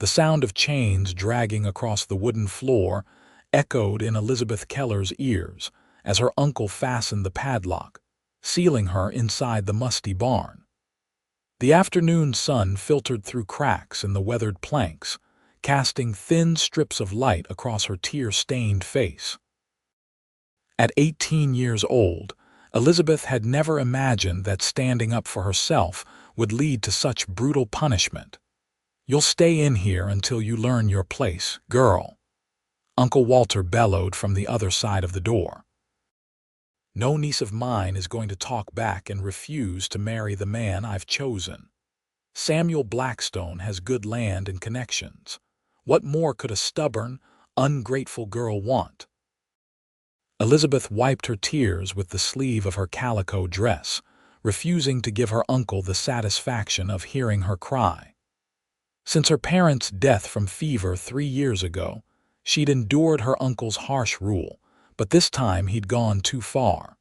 The sound of chains dragging across the wooden floor echoed in Elizabeth Keller's ears as her uncle fastened the padlock, sealing her inside the musty barn. The afternoon sun filtered through cracks in the weathered planks, casting thin strips of light across her tear-stained face. At 18 years old, Elizabeth had never imagined that standing up for herself would lead to such brutal punishment. "You'll stay in here until you learn your place, girl," Uncle Walter bellowed from the other side of the door. "No niece of mine is going to talk back and refuse to marry the man I've chosen. Samuel Blackstone has good land and connections. What more could a stubborn, ungrateful girl want?" Elizabeth wiped her tears with the sleeve of her calico dress, refusing to give her uncle the satisfaction of hearing her cry. Since her parents' death from fever 3 years ago, she'd endured her uncle's harsh rule, but this time he'd gone too far.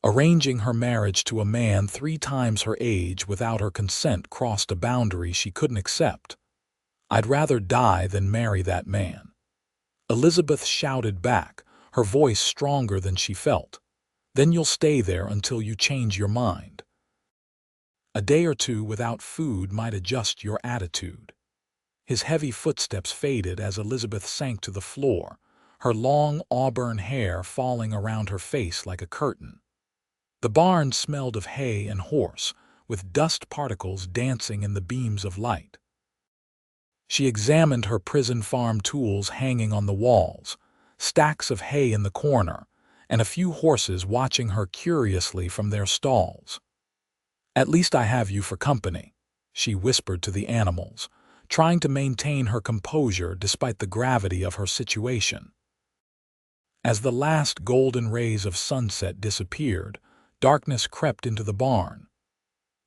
Arranging her marriage to a man 3 times her age without her consent crossed a boundary she couldn't accept. "I'd rather die than marry that man," Elizabeth shouted back, her voice stronger than she felt. "Then you'll stay there until you change your mind. A day or two without food might adjust your attitude." His heavy footsteps faded as Elizabeth sank to the floor, her long auburn hair falling around her face like a curtain. The barn smelled of hay and horse, with dust particles dancing in the beams of light. She examined her prison farm tools hanging on the walls, stacks of hay in the corner, and a few horses watching her curiously from their stalls. "At least I have you for company," she whispered to the animals, trying to maintain her composure despite the gravity of her situation. As the last golden rays of sunset disappeared, darkness crept into the barn.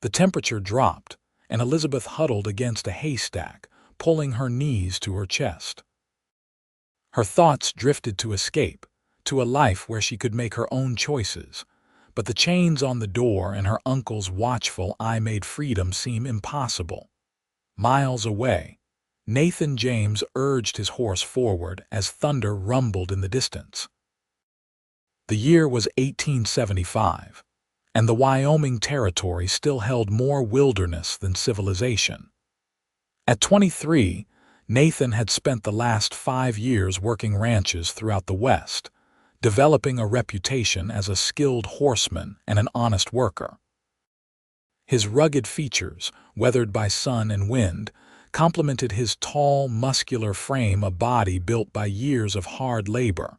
The temperature dropped, and Elizabeth huddled against a haystack, pulling her knees to her chest. Her thoughts drifted to escape, to a life where she could make her own choices, but the chains on the door and her uncle's watchful eye made freedom seem impossible. Miles away, Nathan James urged his horse forward as thunder rumbled in the distance. The year was 1875, and the Wyoming Territory still held more wilderness than civilization. At 23, Nathan had spent the last 5 years working ranches throughout the West, developing a reputation as a skilled horseman and an honest worker. His rugged features, weathered by sun and wind, complemented his tall, muscular frame, a body built by years of hard labor.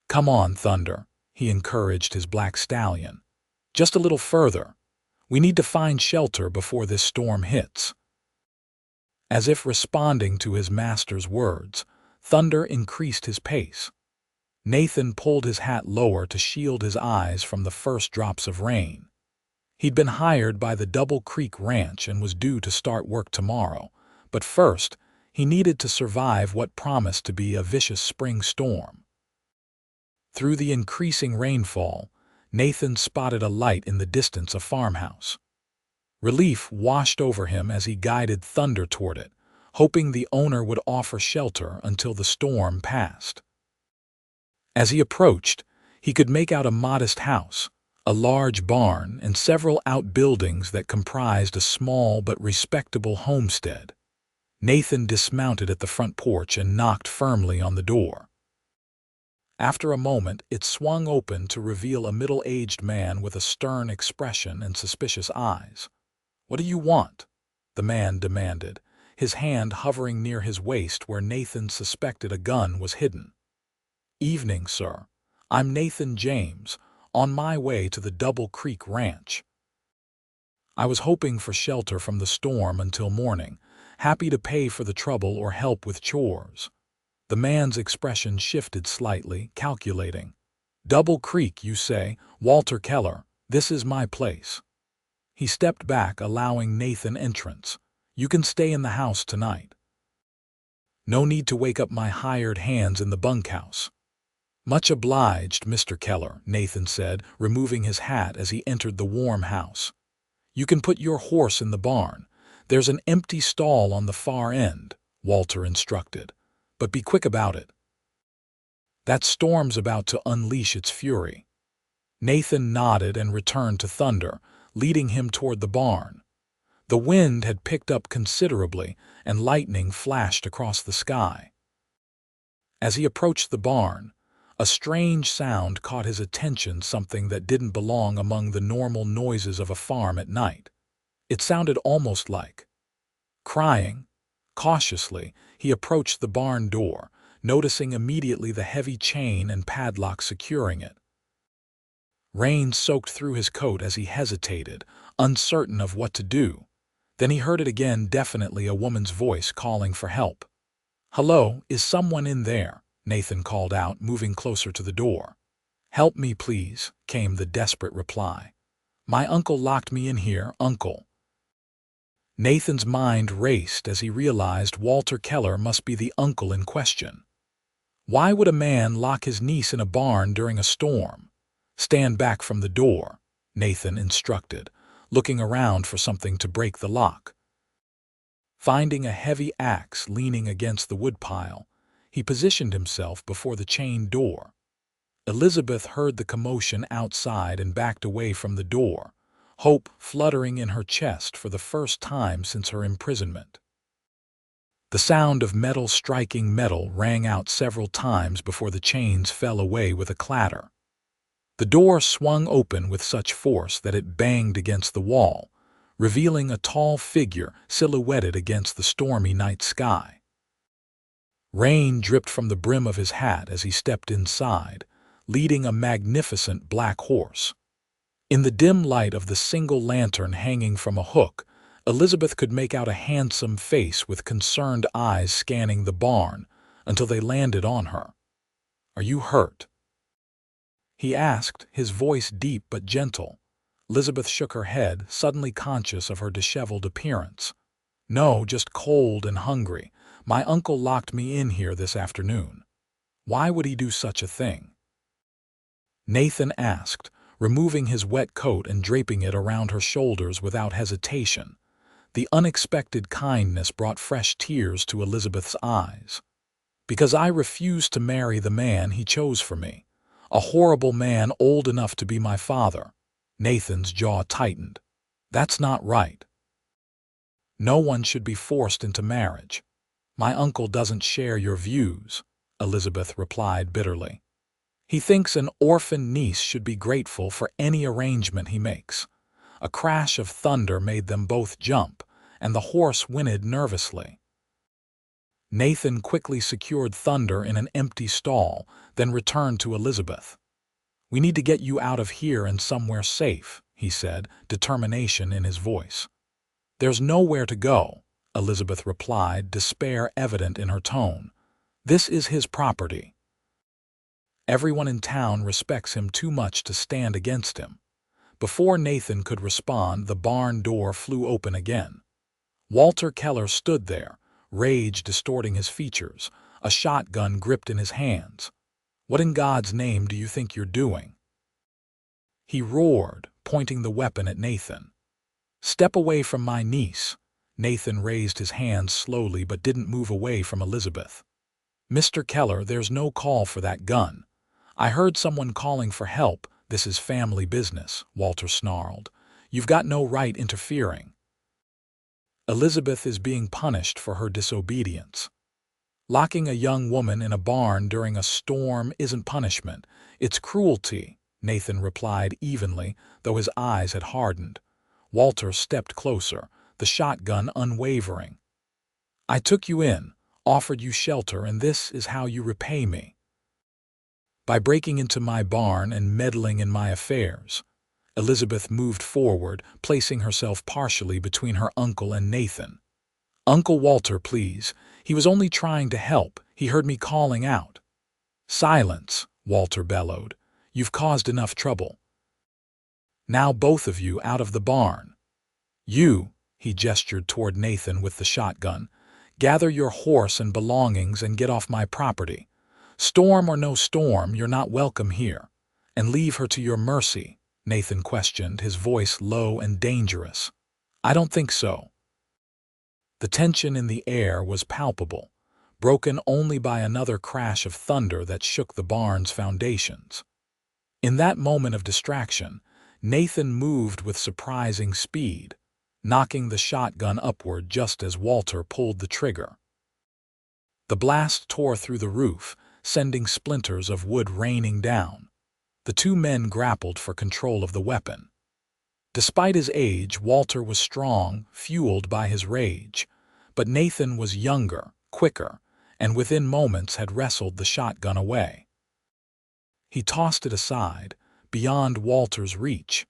"Come on, Thunder," he encouraged his black stallion. "Just a little further. We need to find shelter before this storm hits." As if responding to his master's words, Thunder increased his pace. Nathan pulled his hat lower to shield his eyes from the first drops of rain. He'd been hired by the Double Creek Ranch and was due to start work tomorrow, but first, he needed to survive what promised to be a vicious spring storm. Through the increasing rainfall, Nathan spotted a light in the distance, a farmhouse. Relief washed over him as he guided Thunder toward it, hoping the owner would offer shelter until the storm passed. As he approached, he could make out a modest house, a large barn, and several outbuildings that comprised a small but respectable homestead. Nathan dismounted at the front porch and knocked firmly on the door. After a moment, it swung open to reveal a middle-aged man with a stern expression and suspicious eyes. "What do you want?" the man demanded, his hand hovering near his waist where Nathan suspected a gun was hidden. "Evening, sir. I'm Nathan James, on my way to the Double Creek Ranch. I was hoping for shelter from the storm until morning, happy to pay for the trouble or help with chores." The man's expression shifted slightly, calculating. "Double Creek, you say? Walter Keller, this is my place." He stepped back, allowing Nathan entrance. "You can stay in the house tonight. No need to wake up my hired hands in the bunkhouse." "Much obliged, Mr. Keller," Nathan said, removing his hat as he entered the warm house. "You can put your horse in the barn. "There's an empty stall on the far end," Walter instructed. "But be quick about it. That storm's about to unleash its fury." Nathan nodded and returned to Thunder, leading him toward the barn. The wind had picked up considerably, and lightning flashed across the sky. As he approached the barn, a strange sound caught his attention, something that didn't belong among the normal noises of a farm at night. It sounded almost like crying. Cautiously, he approached the barn door, noticing immediately the heavy chain and padlock securing it. Rain soaked through his coat as he hesitated, uncertain of what to do. Then he heard it again, definitely a woman's voice calling for help. "Hello, is someone in there?" Nathan called out, moving closer to the door. "Help me, please," came the desperate reply. "My uncle locked me in here, Uncle." Nathan's mind raced as he realized Walter Keller must be the uncle in question. Why would a man lock his niece in a barn during a storm? "Stand back from the door," Nathan instructed, looking around for something to break the lock. Finding a heavy axe leaning against the woodpile, he positioned himself before the chained door. Elizabeth heard the commotion outside and backed away from the door, hope fluttering in her chest for the first time since her imprisonment. The sound of metal striking metal rang out several times before the chains fell away with a clatter. The door swung open with such force that it banged against the wall, revealing a tall figure silhouetted against the stormy night sky. Rain dripped from the brim of his hat as he stepped inside, leading a magnificent black horse. In the dim light of the single lantern hanging from a hook, Elizabeth could make out a handsome face with concerned eyes scanning the barn until they landed on her. "Are you hurt?" he asked, his voice deep but gentle. Elizabeth shook her head, suddenly conscious of her disheveled appearance. "No, just cold and hungry. My uncle locked me in here this afternoon." "Why would he do such a thing?" Nathan asked, removing his wet coat and draping it around her shoulders without hesitation. The unexpected kindness brought fresh tears to Elizabeth's eyes. "Because I refused to marry the man he chose for me. A horrible man old enough to be my father." Nathan's jaw tightened. "That's not right. No one should be forced into marriage." "My uncle doesn't share your views," Elizabeth replied bitterly. "He thinks an orphan niece should be grateful for any arrangement he makes." A crash of thunder made them both jump, and the horse whinnied nervously. Nathan quickly secured Thunder in an empty stall, then returned to Elizabeth. "We need to get you out of here and somewhere safe," he said, determination in his voice. "There's nowhere to go," Elizabeth replied, despair evident in her tone. "This is his property. Everyone in town respects him too much to stand against him." Before Nathan could respond, the barn door flew open again. Walter Keller stood there, rage distorting his features, a shotgun gripped in his hands. "What in God's name do you think you're doing?" he roared, pointing the weapon at Nathan. "Step away from my niece." Nathan raised his hands slowly but didn't move away from Elizabeth. "Mr. Keller, there's no call for that gun. I heard someone calling for help. This is family business," Walter snarled. "You've got no right interfering." Elizabeth is being punished for her disobedience. Locking a young woman in a barn during a storm isn't punishment, it's cruelty, Nathan replied evenly, though his eyes had hardened. Walter stepped closer, the shotgun unwavering. "I took you in, offered you shelter, and this is how you repay me. By breaking into my barn and meddling in my affairs." Elizabeth moved forward, placing herself partially between her uncle and Nathan. "Uncle Walter, please. He was only trying to help. He heard me calling out." "Silence," Walter bellowed. "You've caused enough trouble. Now both of you out of the barn. You," he gestured toward Nathan with the shotgun, "gather your horse and belongings and get off my property. Storm or no storm, you're not welcome here. And leave her to your mercy," Nathan questioned, his voice low and dangerous. "I don't think so." The tension in the air was palpable, broken only by another crash of thunder that shook the barn's foundations. In that moment of distraction, Nathan moved with surprising speed, knocking the shotgun upward just as Walter pulled the trigger. The blast tore through the roof, sending splinters of wood raining down. The two men grappled for control of the weapon. Despite his age, Walter was strong, fueled by his rage, but Nathan was younger, quicker, and within moments had wrestled the shotgun away. He tossed it aside, beyond Walter's reach.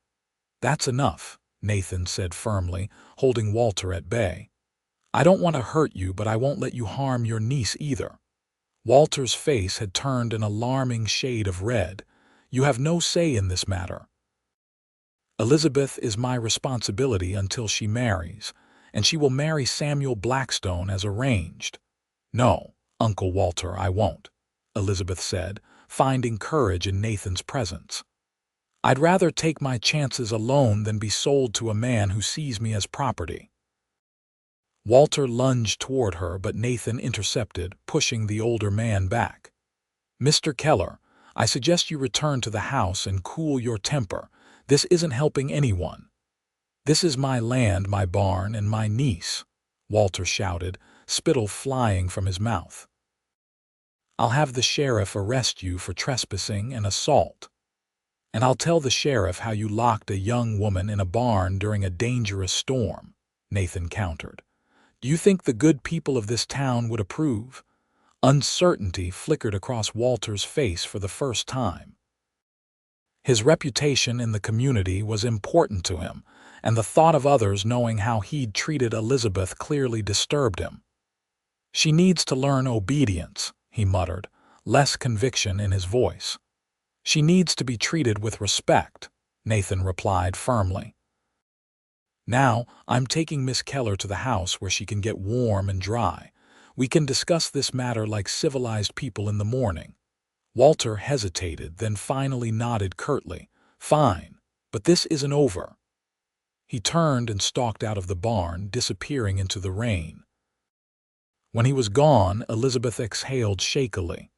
"That's enough," Nathan said firmly, holding Walter at bay. "I don't want to hurt you, but I won't let you harm your niece either." Walter's face had turned an alarming shade of red. "You have no say in this matter. Elizabeth is my responsibility until she marries, and she will marry Samuel Blackstone as arranged." "No, Uncle Walter, I won't," Elizabeth said, finding courage in Nathan's presence. "I'd rather take my chances alone than be sold to a man who sees me as property." Walter lunged toward her, but Nathan intercepted, pushing the older man back. "Mr. Keller, I suggest you return to the house and cool your temper. This isn't helping anyone." "This is my land, my barn, and my niece," Walter shouted, spittle flying from his mouth. "I'll have the sheriff arrest you for trespassing and assault. And I'll tell the sheriff how you locked a young woman in a barn during a dangerous storm," Nathan countered. "Do you think the good people of this town would approve?" Uncertainty flickered across Walter's face for the first time. His reputation in the community was important to him, and the thought of others knowing how he'd treated Elizabeth clearly disturbed him. "She needs to learn obedience," he muttered, less conviction in his voice. "She needs to be treated with respect," Nathan replied firmly. "Now, I'm taking Miss Keller to the house where she can get warm and dry. We can discuss this matter like civilized people in the morning." Walter hesitated, then finally nodded curtly. "Fine, but this isn't over." He turned and stalked out of the barn, disappearing into the rain. When he was gone, Elizabeth exhaled shakily.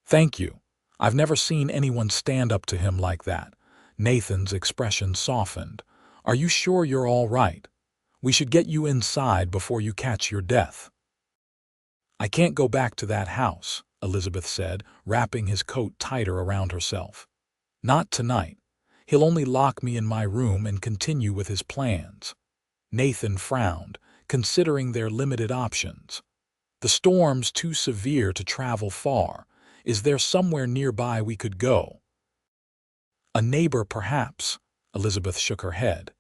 "Thank you. I've never seen anyone stand up to him like that." Nathan's expression softened. "Are you sure you're all right? We should get you inside before you catch your death." "I can't go back to that house," Elizabeth said, wrapping his coat tighter around herself. "Not tonight. He'll only lock me in my room and continue with his plans." Nathan frowned, considering their limited options. "The storm's too severe to travel far. Is there somewhere nearby we could go?" "A neighbor, perhaps," Elizabeth shook her head.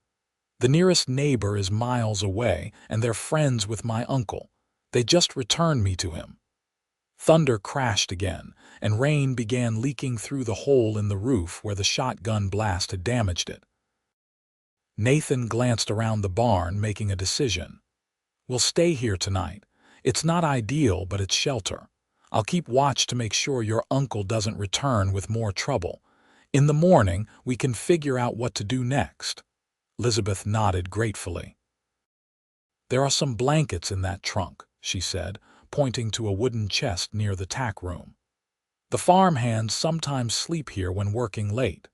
"The nearest neighbor is miles away, and they're friends with my uncle. They just returned me to him." Thunder crashed again, and rain began leaking through the hole in the roof where the shotgun blast had damaged it. Nathan glanced around the barn, making a decision. "We'll stay here tonight. It's not ideal, but it's shelter. I'll keep watch to make sure your uncle doesn't return with more trouble. In the morning, we can figure out what to do next." Elizabeth nodded gratefully. "There are some blankets in that trunk," she said, pointing to a wooden chest near the tack room. "The farmhands sometimes sleep here when working late."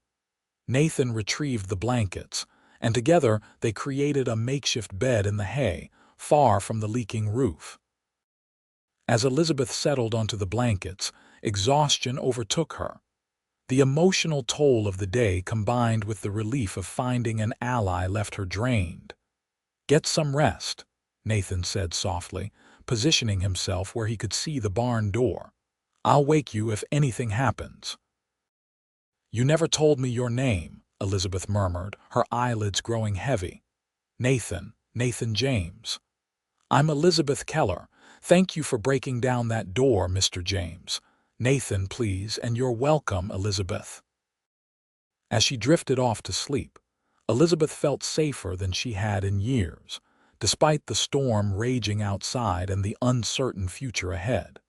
Nathan retrieved the blankets, and together they created a makeshift bed in the hay, far from the leaking roof. As Elizabeth settled onto the blankets, exhaustion overtook her. The emotional toll of the day combined with the relief of finding an ally left her drained. "Get some rest," Nathan said softly, positioning himself where he could see the barn door. "I'll wake you if anything happens." "You never told me your name," Elizabeth murmured, her eyelids growing heavy. Nathan James." "I'm Elizabeth Keller. Thank you for breaking down that door, Mr. James." "Nathan, please, and you're welcome, Elizabeth." As she drifted off to sleep, Elizabeth felt safer than she had in years, despite the storm raging outside and the uncertain future ahead.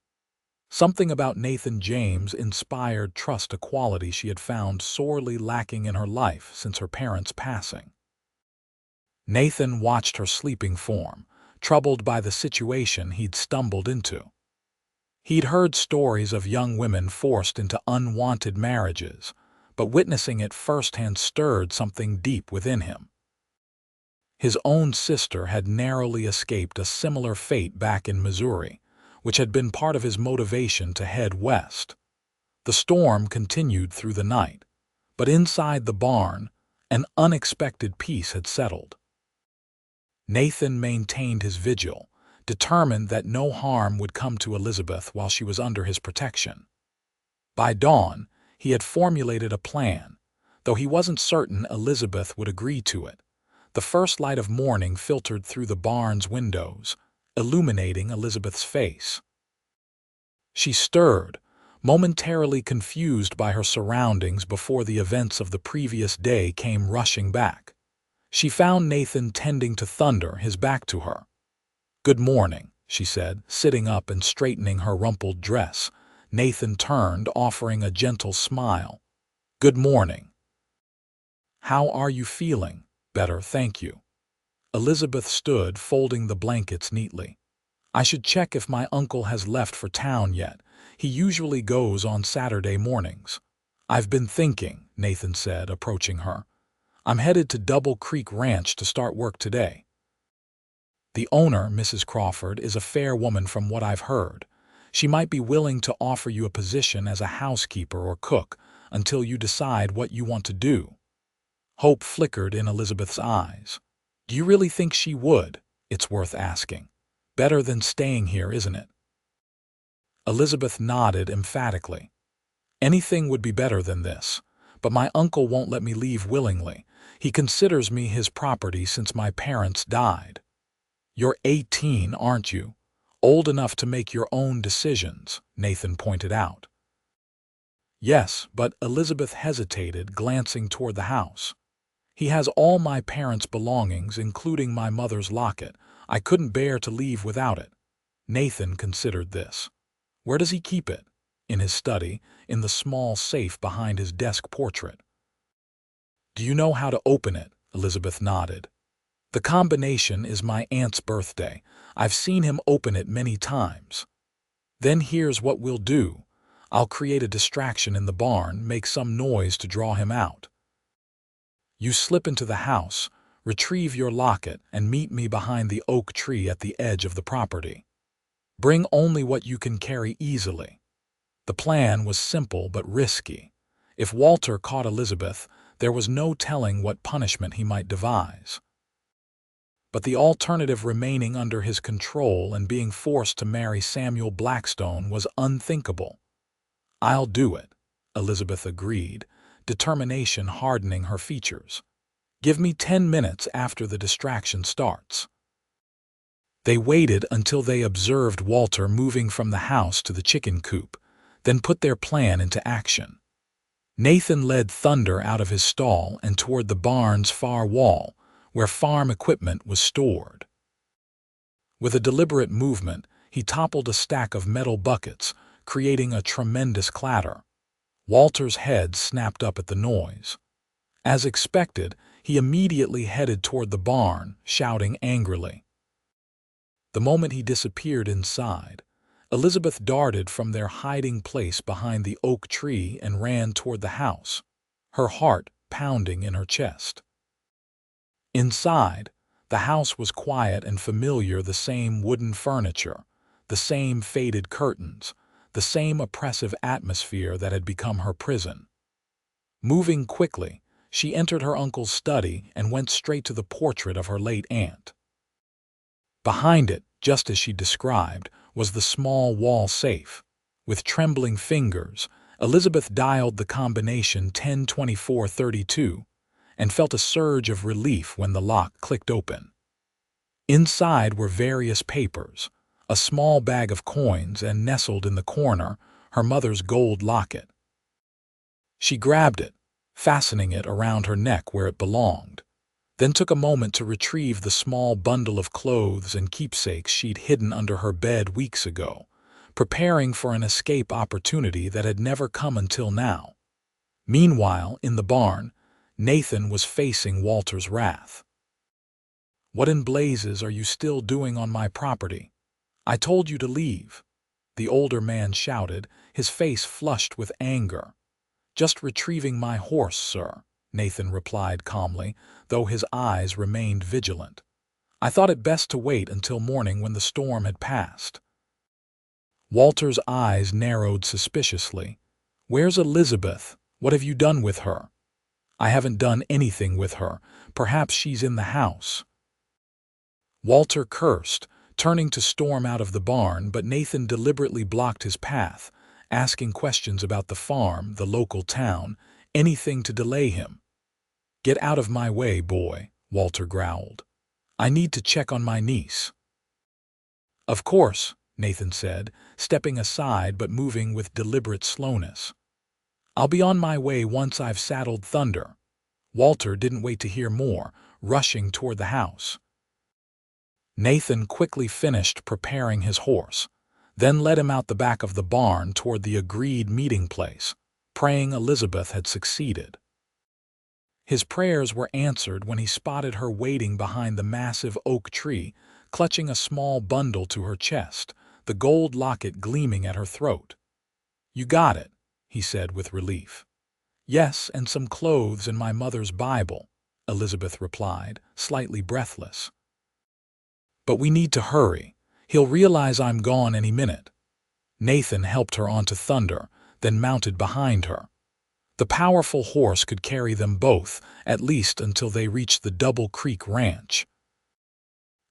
Something about Nathan James inspired trust, a quality she had found sorely lacking in her life since her parents' passing. Nathan watched her sleeping form, troubled by the situation he'd stumbled into. He'd heard stories of young women forced into unwanted marriages, but witnessing it firsthand stirred something deep within him. His own sister had narrowly escaped a similar fate back in Missouri, which had been part of his motivation to head west. The storm continued through the night, but inside the barn, an unexpected peace had settled. Nathan maintained his vigil, determined that no harm would come to Elizabeth while she was under his protection. By dawn, he had formulated a plan, though he wasn't certain Elizabeth would agree to it. The first light of morning filtered through the barn's windows, illuminating Elizabeth's face. She stirred, momentarily confused by her surroundings before the events of the previous day came rushing back. She found Nathan tending to thunder, his back to her. "Good morning," she said, sitting up and straightening her rumpled dress. Nathan turned, offering a gentle smile. "Good morning. How are you feeling?" "Better, thank you." Elizabeth stood, folding the blankets neatly. "I should check if my uncle has left for town yet. He usually goes on Saturday mornings." "I've been thinking," Nathan said, approaching her. "I'm headed to Double Creek Ranch to start work today. The owner, Mrs. Crawford, is a fair woman from what I've heard. She might be willing to offer you a position as a housekeeper or cook until you decide what you want to do." Hope flickered in Elizabeth's eyes. "Do you really think she would?" "It's worth asking. Better than staying here, isn't it?" Elizabeth nodded emphatically. "Anything would be better than this, but my uncle won't let me leave willingly. He considers me his property since my parents died." "You're 18, aren't you? Old enough to make your own decisions," Nathan pointed out. "Yes, but," Elizabeth hesitated, glancing toward the house. "He has all my parents' belongings, including my mother's locket. I couldn't bear to leave without it." Nathan considered this. "Where does he keep it?" "In his study, in the small safe behind his desk portrait." "Do you know how to open it?" Elizabeth nodded. "The combination is my aunt's birthday. I've seen him open it many times." "Then here's what we'll do. I'll create a distraction in the barn, make some noise to draw him out. You slip into the house, retrieve your locket, and meet me behind the oak tree at the edge of the property. Bring only what you can carry easily." The plan was simple but risky. If Walter caught Elizabeth, there was no telling what punishment he might devise. But the alternative, remaining under his control and being forced to marry Samuel Blackstone, was unthinkable. "I'll do it," Elizabeth agreed, determination hardening her features. "Give me 10 minutes after the distraction starts." They waited until they observed Walter moving from the house to the chicken coop, then put their plan into action. Nathan led Thunder out of his stall and toward the barn's far wall, where farm equipment was stored. With a deliberate movement, he toppled a stack of metal buckets, creating a tremendous clatter. Walter's head snapped up at the noise. As expected, he immediately headed toward the barn, shouting angrily. The moment he disappeared inside, Elizabeth darted from their hiding place behind the oak tree and ran toward the house, her heart pounding in her chest. Inside, the house was quiet and familiar, the same wooden furniture, the same faded curtains, the same oppressive atmosphere that had become her prison. Moving quickly, she entered her uncle's study and went straight to the portrait of her late aunt. Behind it, just as she described, was the small wall safe. With trembling fingers, Elizabeth dialed the combination 102432 and felt a surge of relief when the lock clicked open. Inside were various papers, a small bag of coins, and nestled in the corner, her mother's gold locket. She grabbed it, fastening it around her neck where it belonged, then took a moment to retrieve the small bundle of clothes and keepsakes she'd hidden under her bed weeks ago, preparing for an escape opportunity that had never come until now. Meanwhile, in the barn, Nathan was facing Walter's wrath. What in blazes are you still doing on my property? I told you to leave, the older man shouted, his face flushed with anger. Just retrieving my horse, sir, Nathan replied calmly, though his eyes remained vigilant. I thought it best to wait until morning when the storm had passed. Walter's eyes narrowed suspiciously. Where's Elizabeth? What have you done with her? I haven't done anything with her. Perhaps she's in the house. Walter cursed, turning to storm out of the barn, but Nathan deliberately blocked his path, asking questions about the farm, the local town, anything to delay him. Get out of my way, boy, Walter growled. I need to check on my niece. Of course, Nathan said, stepping aside but moving with deliberate slowness. I'll be on my way once I've saddled Thunder. Walter didn't wait to hear more, rushing toward the house. Nathan quickly finished preparing his horse, then led him out the back of the barn toward the agreed meeting place, praying Elizabeth had succeeded. His prayers were answered when he spotted her waiting behind the massive oak tree, clutching a small bundle to her chest, the gold locket gleaming at her throat. You got it, he said with relief. Yes, and some clothes and my mother's Bible, Elizabeth replied, slightly breathless. But we need to hurry. He'll realize I'm gone any minute. Nathan helped her onto Thunder, then mounted behind her. The powerful horse could carry them both, at least until they reached the Double Creek Ranch.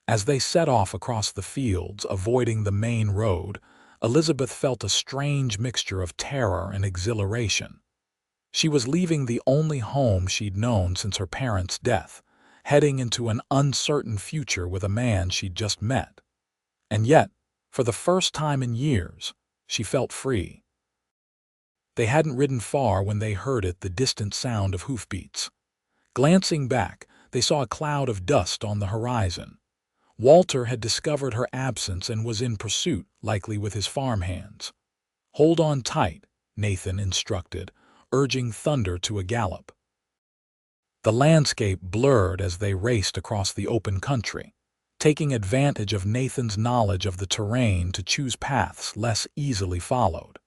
As they set off across the fields, avoiding the main road, Elizabeth felt a strange mixture of terror and exhilaration. She was leaving the only home she'd known since her parents' death, heading into an uncertain future with a man she'd just met. And yet, for the first time in years, she felt free. They hadn't ridden far when they heard the distant sound of hoofbeats. Glancing back, they saw a cloud of dust on the horizon. Walter had discovered her absence and was in pursuit, likely with his farmhands. Hold on tight, Nathan instructed, urging Thunder to a gallop. The landscape blurred as they raced across the open country, taking advantage of Nathan's knowledge of the terrain to choose paths less easily followed.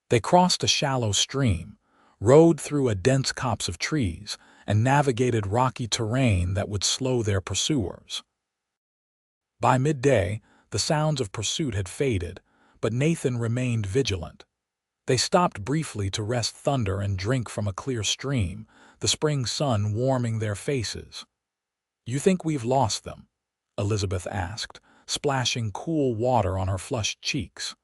They crossed a shallow stream, rode through a dense copse of trees, and navigated rocky terrain that would slow their pursuers. By midday, the sounds of pursuit had faded, but Nathan remained vigilant. They stopped briefly to rest Thunder and drink from a clear stream, the spring sun warming their faces. You think we've lost them? Elizabeth asked, splashing cool water on her flushed cheeks.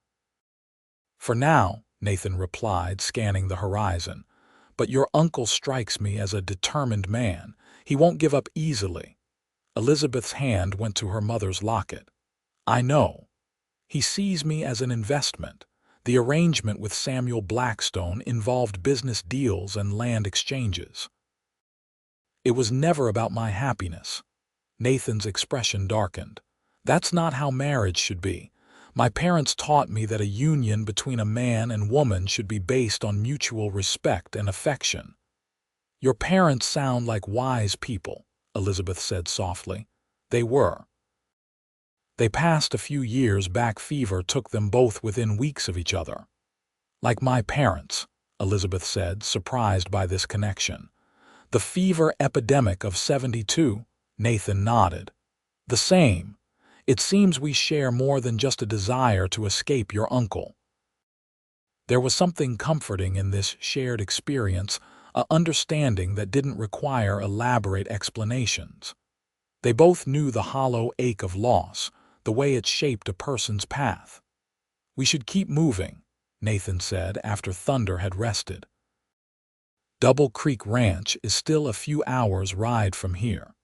For now, Nathan replied, scanning the horizon. But your uncle strikes me as a determined man. He won't give up easily. Elizabeth's hand went to her mother's locket. I know. He sees me as an investment. The arrangement with Samuel Blackstone involved business deals and land exchanges. It was never about my happiness. Nathan's expression darkened. That's not how marriage should be. My parents taught me that a union between a man and woman should be based on mutual respect and affection. Your parents sound like wise people, Elizabeth said softly. They were. They passed a few years back. Fever took them both within weeks of each other. Like my parents, Elizabeth said, surprised by this connection. The fever epidemic of '72, Nathan nodded. The same. It seems we share more than just a desire to escape your uncle. There was something comforting in this shared experience, an understanding that didn't require elaborate explanations. They both knew the hollow ache of loss, the way it shaped a person's path. We should keep moving, Nathan said after Thunder had rested. Double Creek Ranch is still a few hours' ride from here.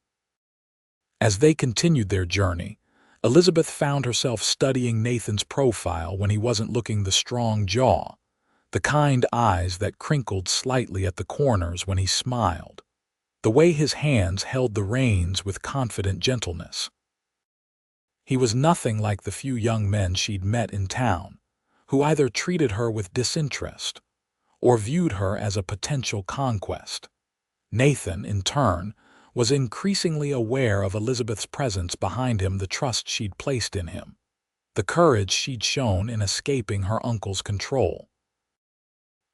As they continued their journey, Elizabeth found herself studying Nathan's profile when he wasn't looking, the strong jaw, the kind eyes that crinkled slightly at the corners when he smiled, the way his hands held the reins with confident gentleness. He was nothing like the few young men she'd met in town, who either treated her with disinterest or viewed her as a potential conquest. Nathan, in turn, was increasingly aware of Elizabeth's presence behind him, the trust she'd placed in him, the courage she'd shown in escaping her uncle's control.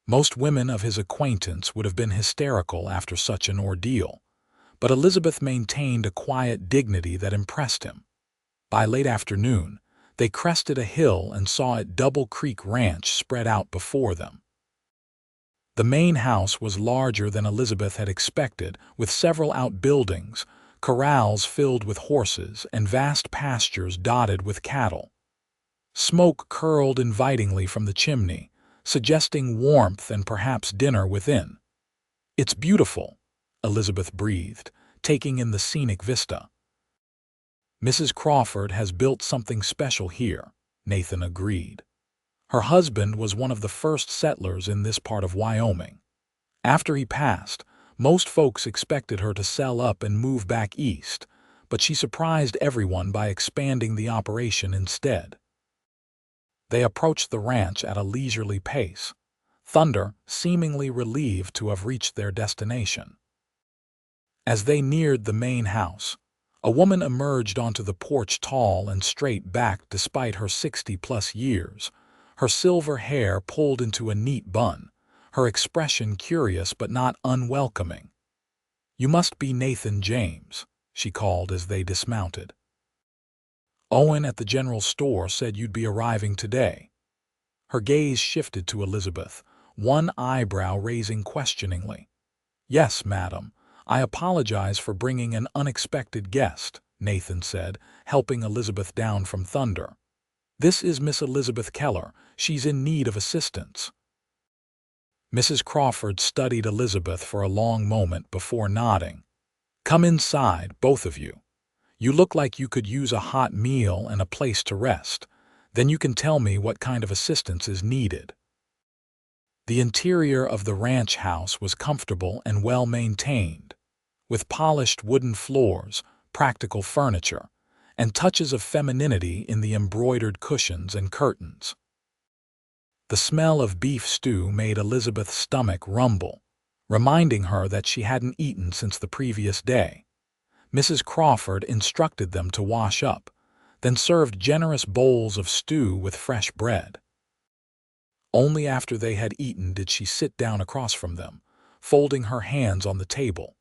Most women of his acquaintance would have been hysterical after such an ordeal, but Elizabeth maintained a quiet dignity that impressed him. By late afternoon, they crested a hill and saw it Double Creek Ranch spread out before them. The main house was larger than Elizabeth had expected, with several outbuildings, corrals filled with horses, and vast pastures dotted with cattle. Smoke curled invitingly from the chimney, suggesting warmth and perhaps dinner within. "It's beautiful," Elizabeth breathed, taking in the scenic vista. "Mrs. Crawford has built something special here," Nathan agreed. Her husband was one of the first settlers in this part of Wyoming. After he passed, most folks expected her to sell up and move back east, but she surprised everyone by expanding the operation instead. They approached the ranch at a leisurely pace, Thunder seemingly relieved to have reached their destination. As they neared the main house, a woman emerged onto the porch, tall and straight-backed despite her 60-plus years, her silver hair pulled into a neat bun, her expression curious but not unwelcoming. "You must be Nathan James," she called as they dismounted. "Owen at the general store said you'd be arriving today." Her gaze shifted to Elizabeth, one eyebrow raising questioningly. "Yes, madam. I apologize for bringing an unexpected guest," Nathan said, helping Elizabeth down from Thunder. "This is Miss Elizabeth Keller. She's in need of assistance." Mrs. Crawford studied Elizabeth for a long moment before nodding. "Come inside, both of you. You look like you could use a hot meal and a place to rest. Then you can tell me what kind of assistance is needed." The interior of the ranch house was comfortable and well-maintained, with polished wooden floors, practical furniture, and touches of femininity in the embroidered cushions and curtains. The smell of beef stew made Elizabeth's stomach rumble, reminding her that she hadn't eaten since the previous day. Mrs. Crawford instructed them to wash up, then served generous bowls of stew with fresh bread. Only after they had eaten did she sit down across from them, folding her hands on the table.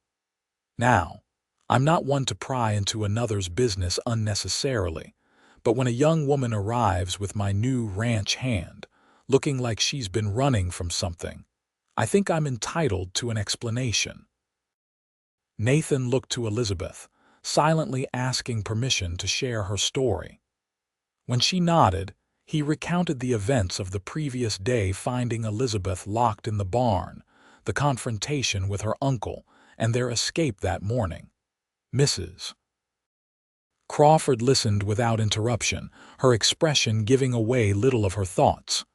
"Now, I'm not one to pry into another's business unnecessarily, but when a young woman arrives with my new ranch hand, looking like she's been running from something, I think I'm entitled to an explanation." Nathan looked to Elizabeth, silently asking permission to share her story. When she nodded, he recounted the events of the previous day, finding Elizabeth locked in the barn, the confrontation with her uncle, and their escape that morning. Mrs. Crawford listened without interruption, her expression giving away little of her thoughts.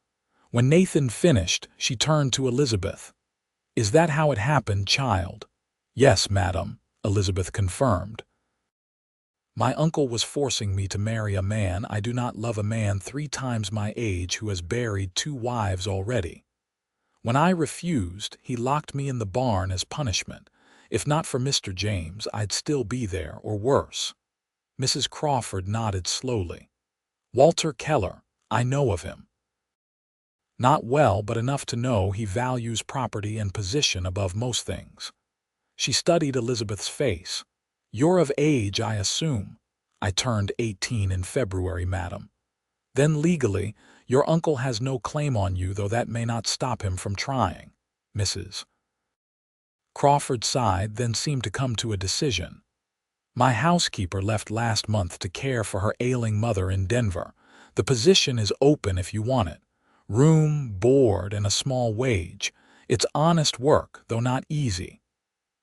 When Nathan finished, she turned to Elizabeth. "Is that how it happened, child?" "Yes, madam," Elizabeth confirmed. "My uncle was forcing me to marry a man. I do not love a man 3 times my age who has buried 2 wives already. When I refused, he locked me in the barn as punishment. If not for Mr. James, I'd still be there, or worse." Mrs. Crawford nodded slowly. "Walter Keller, I know of him. Not well, but enough to know he values property and position above most things." She studied Elizabeth's face. "You're of age, I assume." "I turned 18 in February, madam." "Then legally, your uncle has no claim on you, though that may not stop him from trying." Mrs. Crawford sighed, then seemed to come to a decision. "My housekeeper left last month to care for her ailing mother in Denver. The position is open if you want it. Room, board, and a small wage. It's honest work, though not easy."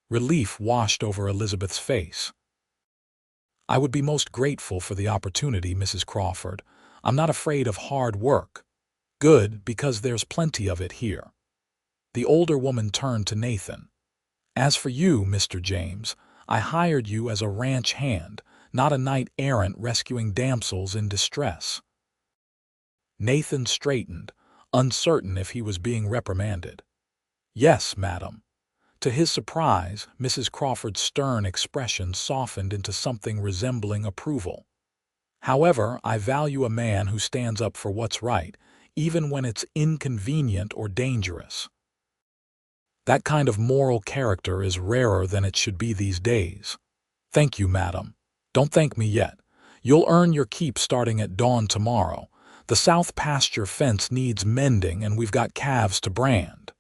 Relief washed over Elizabeth's face. "I would be most grateful for the opportunity, Mrs. Crawford. I'm not afraid of hard work." "Good, because there's plenty of it here." The older woman turned to Nathan. "As for you, Mr. James, I hired you as a ranch hand, not a knight-errant rescuing damsels in distress." Nathan straightened, uncertain if he was being reprimanded. "Yes, madam. To his surprise, Mrs. Crawford's stern expression softened into something resembling approval. "However, I value a man who stands up for what's right, even when it's inconvenient or dangerous. That kind of moral character is rarer than it should be these days." "Thank you, madam." "Don't thank me yet. You'll earn your keep starting at dawn tomorrow. The south pasture fence needs mending and we've got calves to brand."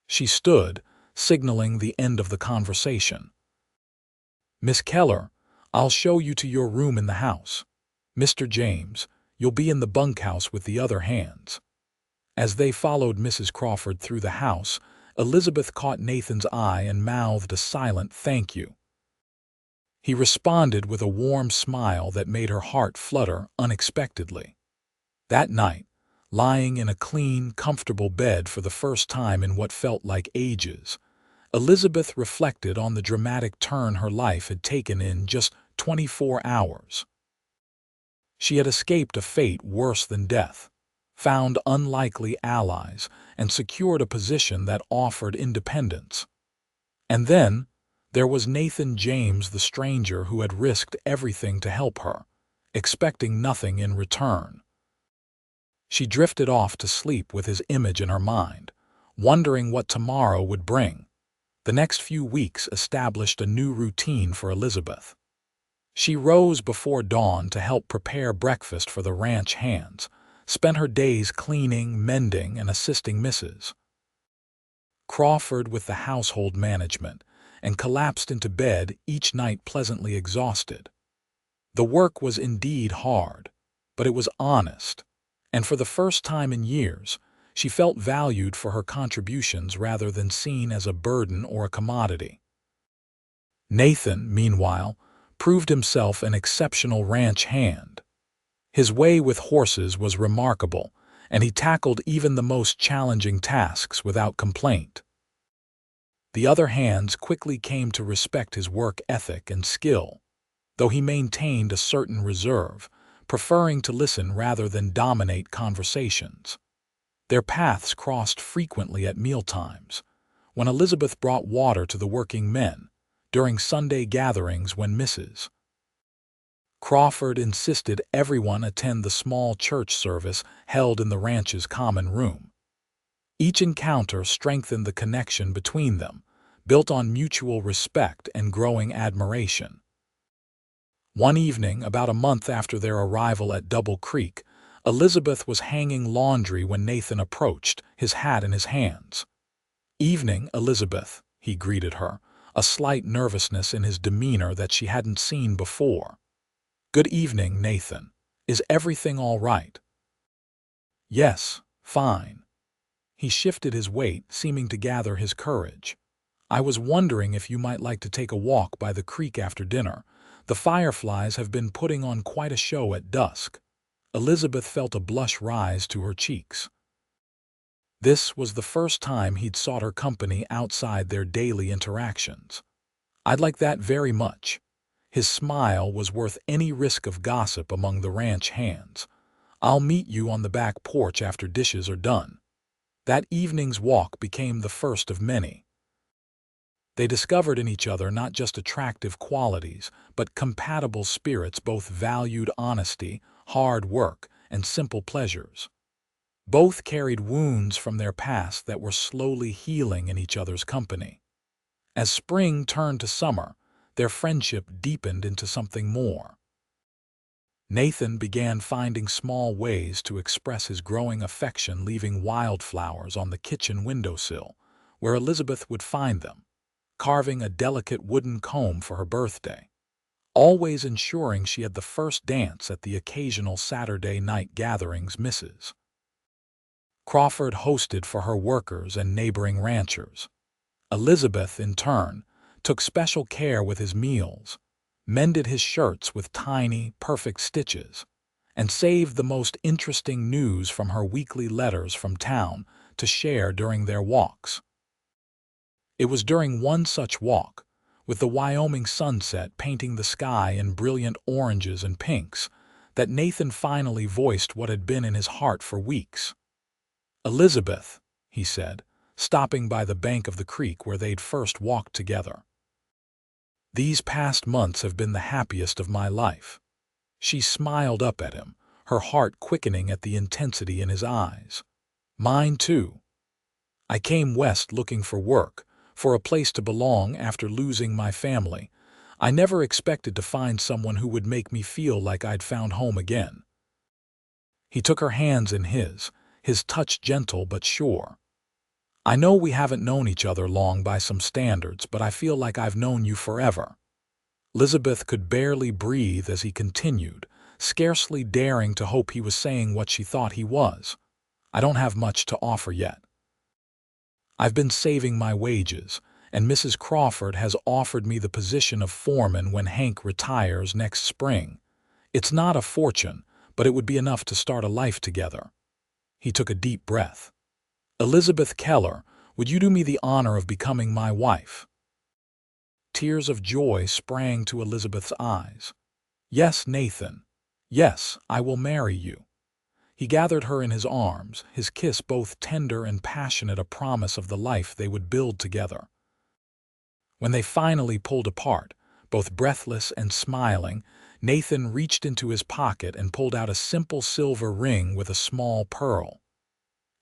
She stood, signaling the end of the conversation. "Miss Keller, I'll show you to your room in the house. Mr. James, you'll be in the bunkhouse with the other hands." As they followed Mrs. Crawford through the house, Elizabeth caught Nathan's eye and mouthed a silent thank you. He responded with a warm smile that made her heart flutter unexpectedly. That night, lying in a clean, comfortable bed for the first time in what felt like ages, Elizabeth reflected on the dramatic turn her life had taken in just 24 hours. She had escaped a fate worse than death, found unlikely allies, and secured a position that offered independence. And then, there was Nathan James, the stranger who had risked everything to help her, expecting nothing in return. She drifted off to sleep with his image in her mind, wondering what tomorrow would bring. The next few weeks established a new routine for Elizabeth. She rose before dawn to help prepare breakfast for the ranch hands, spent her days cleaning, mending, and assisting Mrs. Crawford with the household management, and collapsed into bed each night pleasantly exhausted. The work was indeed hard, but it was honest, and for the first time in years, she felt valued for her contributions rather than seen as a burden or a commodity. Nathan, meanwhile, proved himself an exceptional ranch hand. His way with horses was remarkable, and he tackled even the most challenging tasks without complaint. The other hands quickly came to respect his work ethic and skill, though he maintained a certain reserve, preferring to listen rather than dominate conversations. Their paths crossed frequently at mealtimes, when Elizabeth brought water to the working men, during Sunday gatherings when Mrs. Crawford insisted everyone attend the small church service held in the ranch's common room. Each encounter strengthened the connection between them, built on mutual respect and growing admiration. One evening, about a month after their arrival at Double Creek, Elizabeth was hanging laundry when Nathan approached, his hat in his hands. "Evening, Elizabeth," he greeted her, a slight nervousness in his demeanor that she hadn't seen before. "Good evening, Nathan. Is everything all right?" "Yes, fine." He shifted his weight, seeming to gather his courage. "I was wondering if you might like to take a walk by the creek after dinner. The fireflies have been putting on quite a show at dusk." Elizabeth felt a blush rise to her cheeks. This was the first time he'd sought her company outside their daily interactions. "I'd like that very much." His smile was worth any risk of gossip among the ranch hands. "I'll meet you on the back porch after dishes are done." That evening's walk became the first of many. They discovered in each other not just attractive qualities, but compatible spirits. Both valued honesty, hard work, and simple pleasures. Both carried wounds from their past that were slowly healing in each other's company. As spring turned to summer, their friendship deepened into something more. Nathan began finding small ways to express his growing affection, leaving wildflowers on the kitchen windowsill, where Elizabeth would find them, carving a delicate wooden comb for her birthday, always ensuring she had the first dance at the occasional Saturday night gatherings Mrs. Crawford hosted for her workers and neighboring ranchers. Elizabeth, in turn, took special care with his meals, mended his shirts with tiny, perfect stitches, and saved the most interesting news from her weekly letters from town to share during their walks. It was during one such walk, with the Wyoming sunset painting the sky in brilliant oranges and pinks, that Nathan finally voiced what had been in his heart for weeks. "Elizabeth," he said, stopping by the bank of the creek where they'd first walked together. "These past months have been the happiest of my life." She smiled up at him, her heart quickening at the intensity in his eyes. "Mine too. I came west looking for work, for a place to belong after losing my family. I never expected to find someone who would make me feel like I'd found home again." He took her hands in his touch gentle but sure. "I know we haven't known each other long by some standards, but I feel like I've known you forever." Elizabeth could barely breathe as he continued, scarcely daring to hope he was saying what she thought he was. "I don't have much to offer yet. I've been saving my wages, and Mrs. Crawford has offered me the position of foreman when Hank retires next spring. It's not a fortune, but it would be enough to start a life together." He took a deep breath. "Elizabeth Keller, would you do me the honor of becoming my wife?" Tears of joy sprang to Elizabeth's eyes. "Yes, Nathan. Yes, I will marry you." He gathered her in his arms, his kiss both tender and passionate, a promise of the life they would build together. When they finally pulled apart, both breathless and smiling, Nathan reached into his pocket and pulled out a simple silver ring with a small pearl.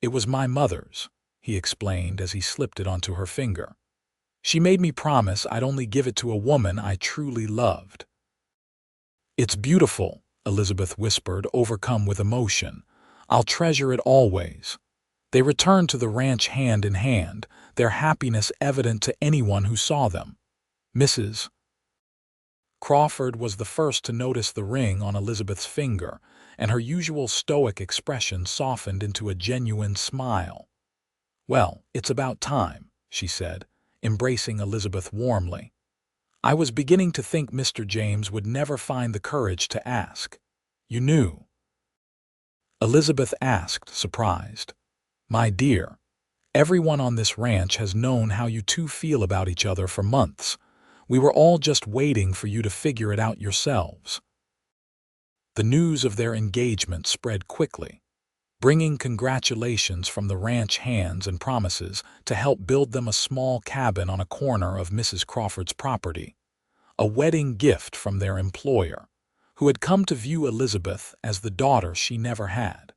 "It was my mother's," he explained as he slipped it onto her finger. "She made me promise I'd only give it to a woman I truly loved." "It's beautiful," Elizabeth whispered, overcome with emotion. "I'll treasure it always." They returned to the ranch hand in hand, their happiness evident to anyone who saw them. Mrs. Crawford was the first to notice the ring on Elizabeth's finger, and her usual stoic expression softened into a genuine smile. "Well, it's about time," she said, embracing Elizabeth warmly. "I was beginning to think Mr. James would never find the courage to ask." "You knew?" Elizabeth asked, surprised. "My dear, everyone on this ranch has known how you two feel about each other for months. We were all just waiting for you to figure it out yourselves." The news of their engagement spread quickly, bringing congratulations from the ranch hands and promises to help build them a small cabin on a corner of Mrs. Crawford's property, a wedding gift from their employer, who had come to view Elizabeth as the daughter she never had.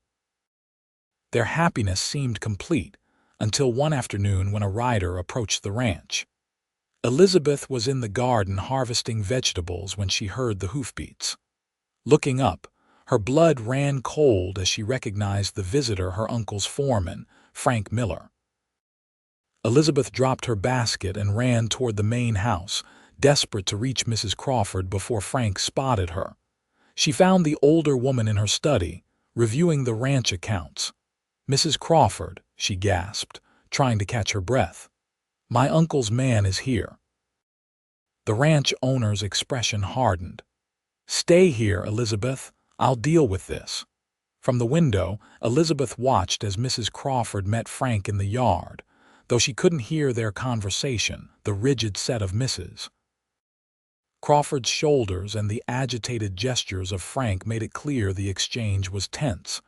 Their happiness seemed complete until one afternoon when a rider approached the ranch. Elizabeth was in the garden harvesting vegetables when she heard the hoofbeats. Looking up, her blood ran cold as she recognized the visitor, her uncle's foreman, Frank Miller. Elizabeth dropped her basket and ran toward the main house, desperate to reach Mrs. Crawford before Frank spotted her. She found the older woman in her study, reviewing the ranch accounts. "Mrs. Crawford," she gasped, trying to catch her breath. "My uncle's man is here." The ranch owner's expression hardened. "Stay here, Elizabeth. I'll deal with this." From the window, Elizabeth watched as Mrs. Crawford met Frank in the yard, though she couldn't hear their conversation. The rigid set of Mrs. Crawford's shoulders and the agitated gestures of Frank made it clear the exchange was tense.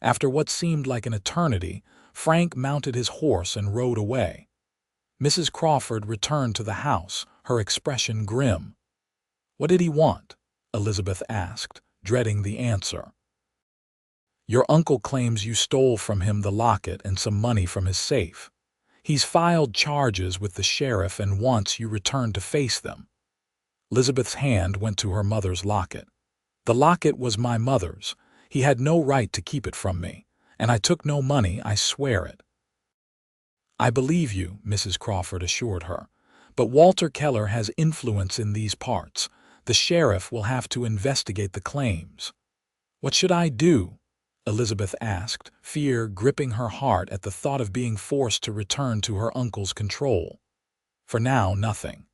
After what seemed like an eternity, Frank mounted his horse and rode away. Mrs. Crawford returned to the house, her expression grim. "What did he want?" Elizabeth asked, dreading the answer. "Your uncle claims you stole from him the locket and some money from his safe. He's filed charges with the sheriff and wants you returned to face them." Elizabeth's hand went to her mother's locket. "The locket was my mother's. He had no right to keep it from me, and I took no money, I swear it." "I believe you," Mrs. Crawford assured her, "but Walter Keller has influence in these parts. The sheriff will have to investigate the claims." "What should I do?" Elizabeth asked, fear gripping her heart at the thought of being forced to return to her uncle's control. "For now, nothing.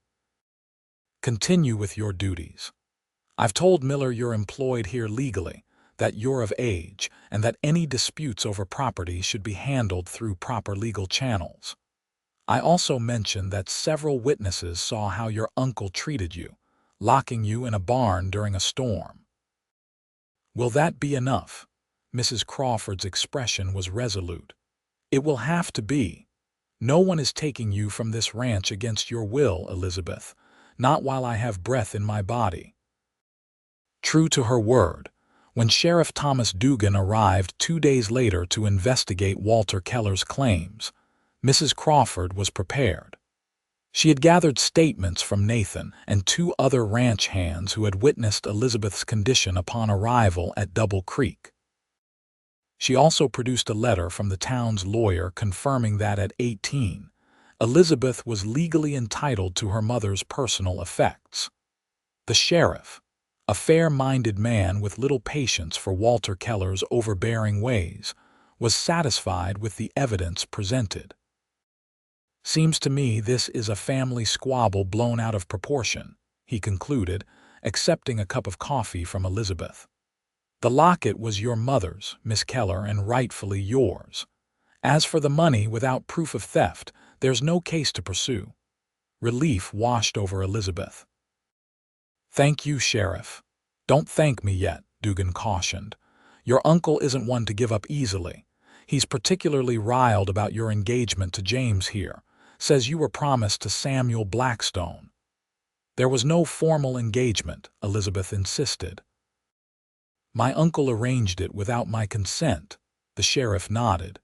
Continue with your duties. I've told Miller you're employed here legally, that you're of age, and that any disputes over property should be handled through proper legal channels. I also mentioned that several witnesses saw how your uncle treated you, locking you in a barn during a storm." "Will that be enough?" Mrs. Crawford's expression was resolute. "It will have to be. No one is taking you from this ranch against your will, Elizabeth, not while I have breath in my body." True to her word, when Sheriff Thomas Dugan arrived 2 days later to investigate Walter Keller's claims, Mrs. Crawford was prepared. She had gathered statements from Nathan and 2 other ranch hands who had witnessed Elizabeth's condition upon arrival at Double Creek. She also produced a letter from the town's lawyer confirming that at 18, Elizabeth was legally entitled to her mother's personal effects. The sheriff, a fair-minded man with little patience for Walter Keller's overbearing ways, was satisfied with the evidence presented. "Seems to me this is a family squabble blown out of proportion," he concluded, accepting a cup of coffee from Elizabeth. "The locket was your mother's, Miss Keller, and rightfully yours. As for the money without proof of theft, there's no case to pursue." Relief washed over Elizabeth. "Thank you, Sheriff." "Don't thank me yet," Dugan cautioned. "Your uncle isn't one to give up easily. He's particularly riled about your engagement to James here. Says you were promised to Samuel Blackstone." "There was no formal engagement," Elizabeth insisted. "My uncle arranged it without my consent," the sheriff nodded.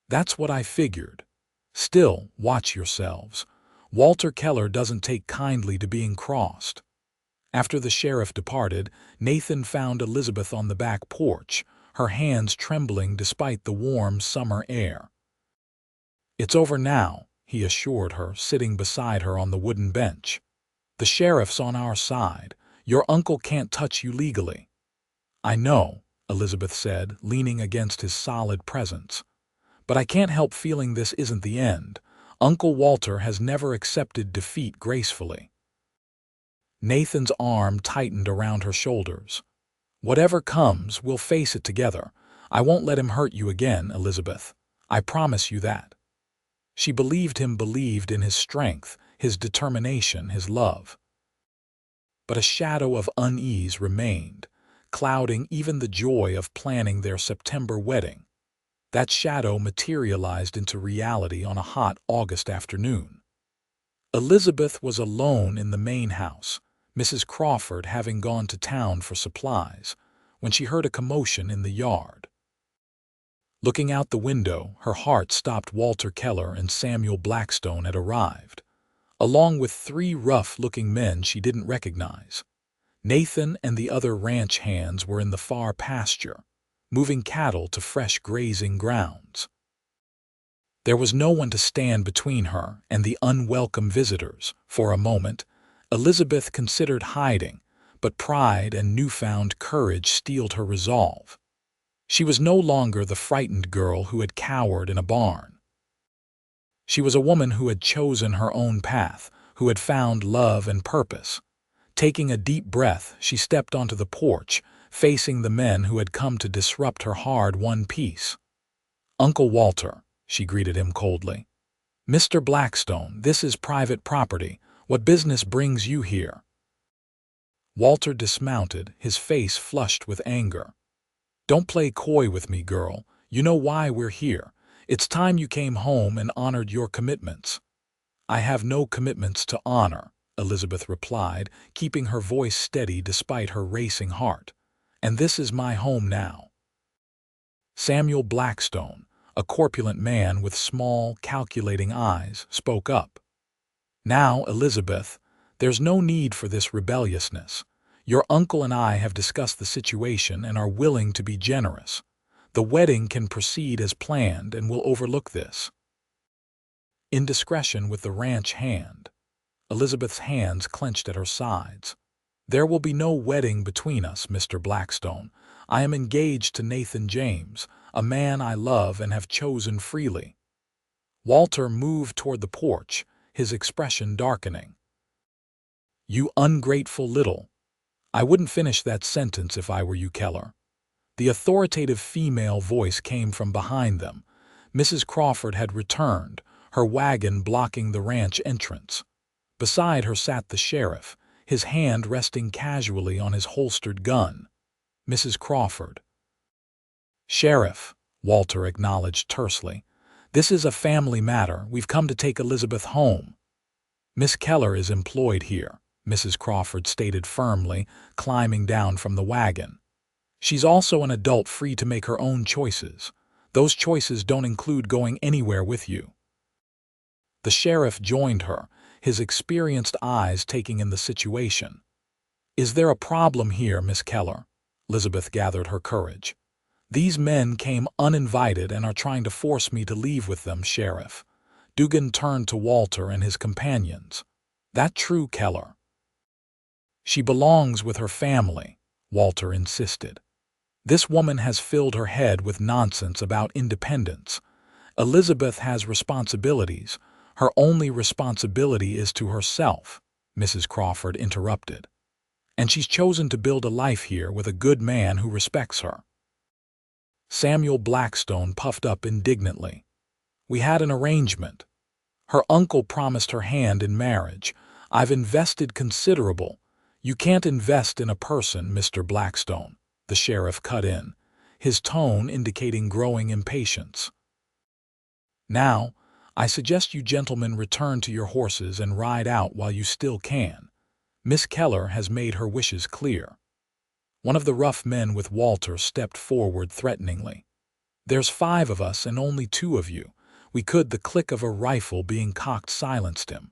"That's what I figured. Still, watch yourselves. Walter Keller doesn't take kindly to being crossed." After the sheriff departed, Nathan found Elizabeth on the back porch, her hands trembling despite the warm summer air. "It's over now," he assured her, sitting beside her on the wooden bench. "The sheriff's on our side. Your uncle can't touch you legally." "I know," Elizabeth said, leaning against his solid presence. "But I can't help feeling this isn't the end. Uncle Walter has never accepted defeat gracefully." Nathan's arm tightened around her shoulders. "Whatever comes, we'll face it together. I won't let him hurt you again, Elizabeth. I promise you that." She believed him believed in his strength, his determination, his love. But a shadow of unease remained, clouding even the joy of planning their September wedding. That shadow materialized into reality on a hot August afternoon. Elizabeth was alone in the main house, Mrs. Crawford having gone to town for supplies, when she heard a commotion in the yard. Looking out the window, her heart stopped. Walter Keller and Samuel Blackstone had arrived, along with 3 rough-looking men she didn't recognize. Nathan and the other ranch hands were in the far pasture, moving cattle to fresh grazing grounds. There was no one to stand between her and the unwelcome visitors. For a moment, Elizabeth considered hiding, but pride and newfound courage steeled her resolve. She was no longer the frightened girl who had cowered in a barn. She was a woman who had chosen her own path, who had found love and purpose. Taking a deep breath, she stepped onto the porch, facing the men who had come to disrupt her hard-won peace. "Uncle Walter," she greeted him coldly. "Mr. Blackstone, this is private property. What business brings you here?" Walter dismounted, his face flushed with anger. "Don't play coy with me, girl. You know why we're here. It's time you came home and honored your commitments." "I have no commitments to honor," Elizabeth replied, keeping her voice steady despite her racing heart. "And this is my home now." Samuel Blackstone, a corpulent man with small, calculating eyes, spoke up. "Now, Elizabeth, there's no need for this rebelliousness. Your uncle and I have discussed the situation and are willing to be generous. The wedding can proceed as planned and we'll overlook this." Indiscretion with the ranch hand. Elizabeth's hands clenched at her sides. "There will be no wedding between us, Mr. Blackstone. I am engaged to Nathan James, a man I love and have chosen freely." Walter moved toward the porch, his expression darkening. "You ungrateful little—" "I wouldn't finish that sentence if I were you, Keller." The authoritative female voice came from behind them. Mrs. Crawford had returned, her wagon blocking the ranch entrance. Beside her sat the sheriff, his hand resting casually on his holstered gun. "Mrs. Crawford." "Sheriff," Walter acknowledged tersely, This is a family matter. We've come to take Elizabeth home. Miss Keller is employed here, Mrs. Crawford stated firmly, climbing down from the wagon. She's also an adult free to make her own choices. Those choices don't include going anywhere with you. The sheriff joined her, his experienced eyes taking in the situation. Is there a problem here, Miss Keller? Elizabeth gathered her courage. These men came uninvited and are trying to force me to leave with them, Sheriff. Dugan turned to Walter and his companions. That true, Keller? She belongs with her family, Walter insisted. This woman has filled her head with nonsense about independence. Elizabeth has responsibilities. Her only responsibility is to herself, Mrs. Crawford interrupted. And she's chosen to build a life here with a good man who respects her. Samuel Blackstone puffed up indignantly. We had an arrangement. Her uncle promised her hand in marriage. I've invested considerable. You can't invest in a person, Mr. Blackstone, the sheriff cut in, his tone indicating growing impatience. Now, I suggest you gentlemen return to your horses and ride out while you still can. Miss Keller has made her wishes clear. One of the rough men with Walter stepped forward threateningly. There's 5 of us and only 2 of you. We could. The click of a rifle being cocked silenced him.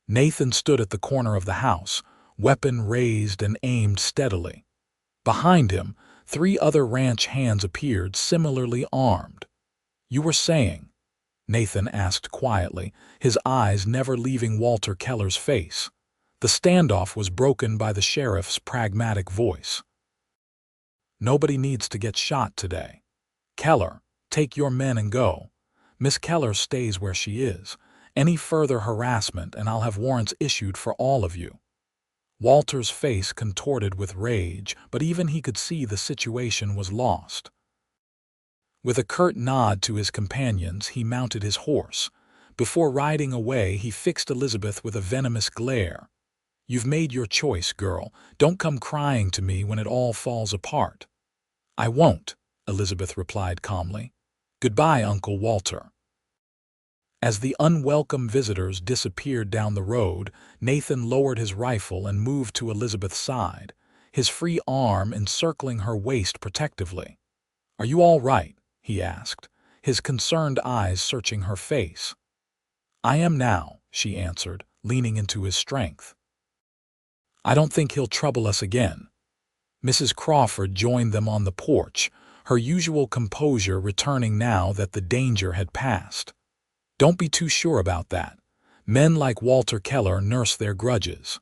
Nathan stood at the corner of the house, weapon raised and aimed steadily. Behind him, 3 other ranch hands appeared, similarly armed. You were saying? Nathan asked quietly, his eyes never leaving Walter Keller's face. The standoff was broken by the sheriff's pragmatic voice. Nobody needs to get shot today. Keller, take your men and go. Miss Keller stays where she is. Any further harassment and I'll have warrants issued for all of you. Walter's face contorted with rage, but even he could see the situation was lost. With a curt nod to his companions, he mounted his horse. Before riding away, he fixed Elizabeth with a venomous glare. You've made your choice, girl. Don't come crying to me when it all falls apart. I won't, Elizabeth replied calmly. Goodbye, Uncle Walter. As the unwelcome visitors disappeared down the road, Nathan lowered his rifle and moved to Elizabeth's side, his free arm encircling her waist protectively. Are you all right? He asked, his concerned eyes searching her face. I am now, she answered, leaning into his strength. I don't think he'll trouble us again. Mrs. Crawford joined them on the porch, her usual composure returning now that the danger had passed. Don't be too sure about that. Men like Walter Keller nurse their grudges.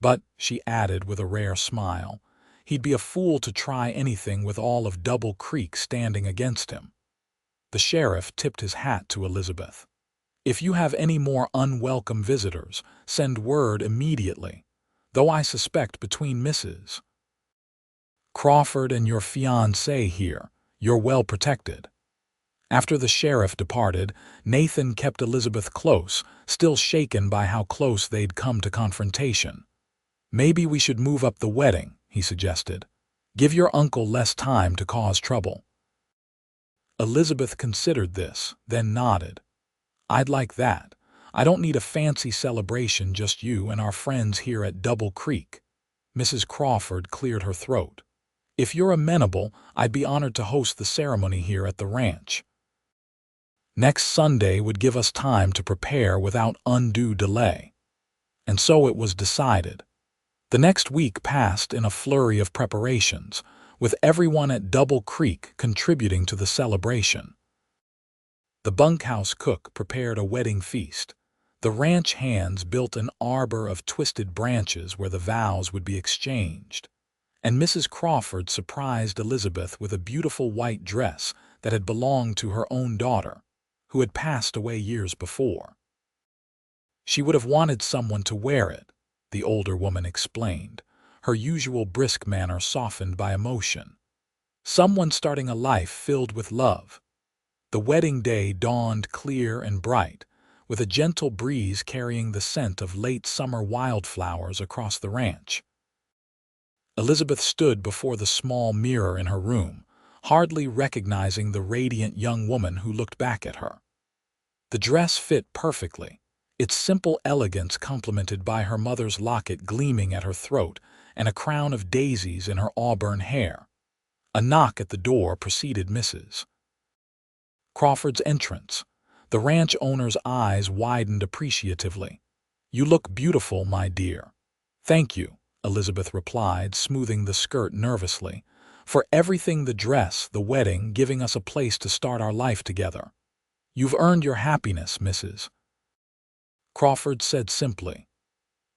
But, she added with a rare smile, he'd be a fool to try anything with all of Double Creek standing against him. The sheriff tipped his hat to Elizabeth. If you have any more unwelcome visitors, send word immediately, though I suspect between Mrs. Crawford and your fiancé here, you're well protected. After the sheriff departed, Nathan kept Elizabeth close, still shaken by how close they'd come to confrontation. Maybe we should move up the wedding, he suggested. Give your uncle less time to cause trouble. Elizabeth considered this, then nodded. I'd like that. I don't need a fancy celebration, just you and our friends here at Double Creek. Mrs. Crawford cleared her throat. If you're amenable, I'd be honored to host the ceremony here at the ranch. Next Sunday would give us time to prepare without undue delay. And so it was decided. The next week passed in a flurry of preparations, with everyone at Double Creek contributing to the celebration. The bunkhouse cook prepared a wedding feast. The ranch hands built an arbor of twisted branches where the vows would be exchanged. And Mrs. Crawford surprised Elizabeth with a beautiful white dress that had belonged to her own daughter, who had passed away years before. She would have wanted someone to wear it, the older woman explained, her usual brisk manner softened by emotion. Someone starting a life filled with love. The wedding day dawned clear and bright, with a gentle breeze carrying the scent of late summer wildflowers across the ranch. Elizabeth stood before the small mirror in her room, hardly recognizing the radiant young woman who looked back at her. The dress fit perfectly, its simple elegance complemented by her mother's locket gleaming at her throat and a crown of daisies in her auburn hair. A knock at the door preceded Mrs. Crawford's entrance. The ranch owner's eyes widened appreciatively. "You look beautiful, my dear." "Thank you," Elizabeth replied, smoothing the skirt nervously. "For everything, the dress, the wedding, giving us a place to start our life together." "You've earned your happiness, Mrs. Crawford said simply.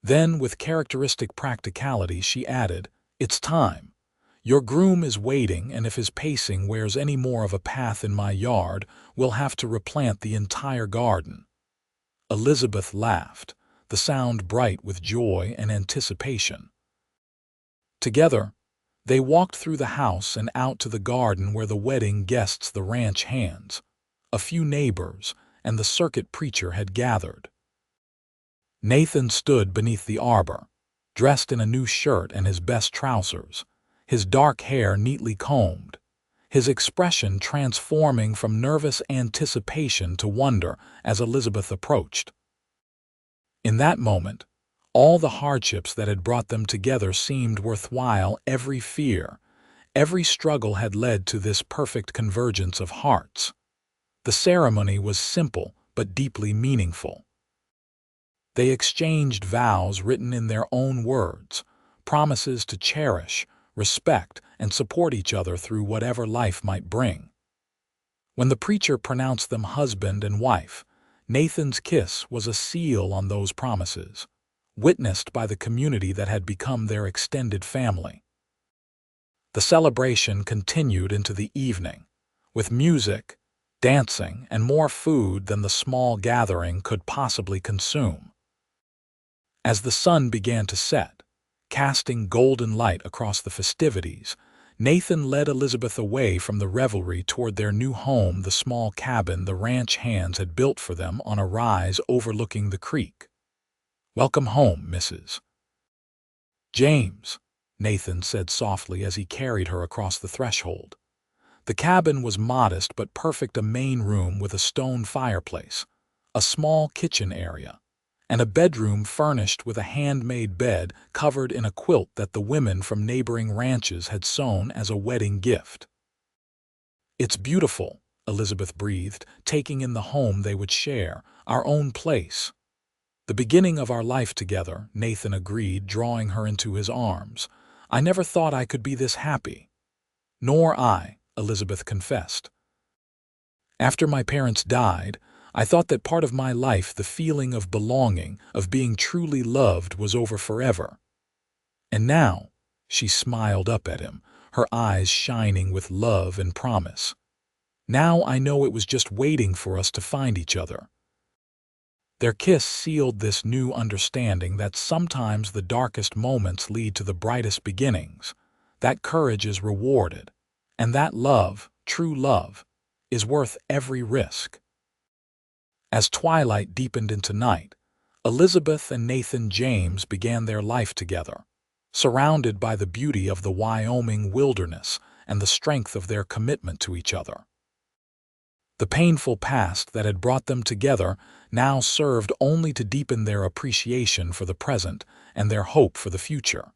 Then, with characteristic practicality, she added, "It's time. Your groom is waiting, and if his pacing wears any more of a path in my yard, we'll have to replant the entire garden." Elizabeth laughed, the sound bright with joy and anticipation. Together, they walked through the house and out to the garden where the wedding guests, the ranch hands, a few neighbors, and the circuit preacher had gathered. Nathan stood beneath the arbor, dressed in a new shirt and his best trousers, his dark hair neatly combed, his expression transforming from nervous anticipation to wonder as Elizabeth approached. In that moment, all the hardships that had brought them together seemed worthwhile. Every fear, every struggle had led to this perfect convergence of hearts. The ceremony was simple but deeply meaningful. They exchanged vows written in their own words, promises to cherish, respect, and support each other through whatever life might bring. When the preacher pronounced them husband and wife, Nathan's kiss was a seal on those promises, witnessed by the community that had become their extended family. The celebration continued into the evening, with music, dancing, and more food than the small gathering could possibly consume. As the sun began to set, casting golden light across the festivities, Nathan led Elizabeth away from the revelry toward their new home, the small cabin the ranch hands had built for them on a rise overlooking the creek. "Welcome home, Mrs. James," Nathan said softly as he carried her across the threshold. The cabin was modest but perfect, a main room with a stone fireplace, a small kitchen area, and a bedroom furnished with a handmade bed covered in a quilt that the women from neighboring ranches had sewn as a wedding gift. "It's beautiful," Elizabeth breathed, taking in the home they would share, "our own place." "The beginning of our life together," Nathan agreed, drawing her into his arms. "I never thought I could be this happy." "Nor I," Elizabeth confessed. "After my parents died, I thought that part of my life, the feeling of belonging, of being truly loved, was over forever. And now," she smiled up at him, her eyes shining with love and promise, "now I know it was just waiting for us to find each other." Their kiss sealed this new understanding that sometimes the darkest moments lead to the brightest beginnings, that courage is rewarded, and that love, true love, is worth every risk. As twilight deepened into night, Elizabeth and Nathan James began their life together, surrounded by the beauty of the Wyoming wilderness and the strength of their commitment to each other. The painful past that had brought them together now served only to deepen their appreciation for the present and their hope for the future.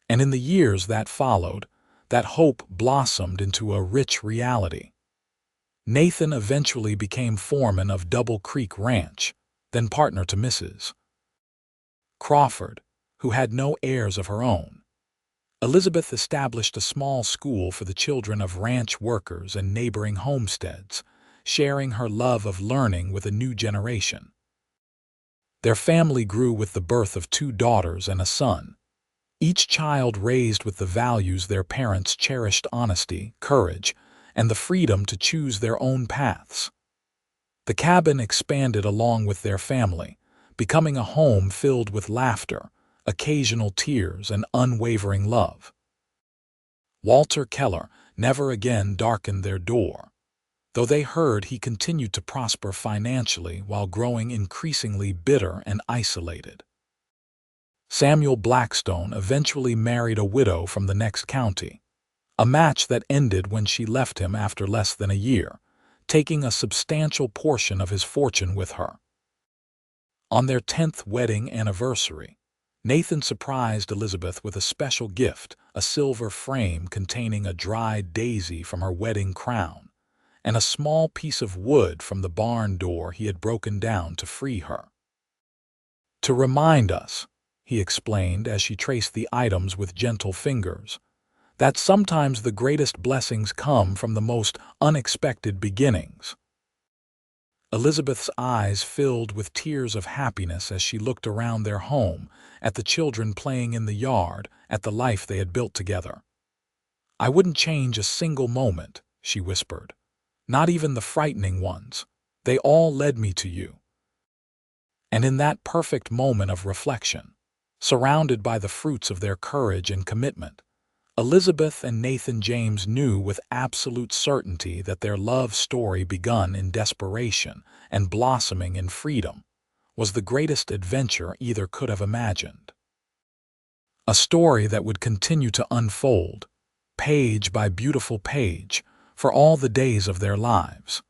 And in the years that followed, that hope blossomed into a rich reality. Nathan eventually became foreman of Double Creek Ranch, then partner to Mrs. Crawford, who had no heirs of her own. Elizabeth established a small school for the children of ranch workers and neighboring homesteads, sharing her love of learning with a new generation. Their family grew with the birth of 2 daughters and a son, each child raised with the values their parents cherished: honesty, courage, and the freedom to choose their own paths. The cabin expanded along with their family, becoming a home filled with laughter, occasional tears, and unwavering love. Walter Keller never again darkened their door, though they heard he continued to prosper financially while growing increasingly bitter and isolated. Samuel Blackstone eventually married a widow from the next county, a match that ended when she left him after less than a year, taking a substantial portion of his fortune with her. On their 10th wedding anniversary, Nathan surprised Elizabeth with a special gift, a silver frame containing a dried daisy from her wedding crown, and a small piece of wood from the barn door he had broken down to free her. "To remind us," he explained as she traced the items with gentle fingers, "that sometimes the greatest blessings come from the most unexpected beginnings." Elizabeth's eyes filled with tears of happiness as she looked around their home, at the children playing in the yard, at the life they had built together. "I wouldn't change a single moment," she whispered. "Not even the frightening ones. They all led me to you." And in that perfect moment of reflection, surrounded by the fruits of their courage and commitment, Elizabeth and Nathan James knew with absolute certainty that their love story, begun in desperation and blossoming in freedom, was the greatest adventure either could have imagined. A story that would continue to unfold, page by beautiful page, for all the days of their lives.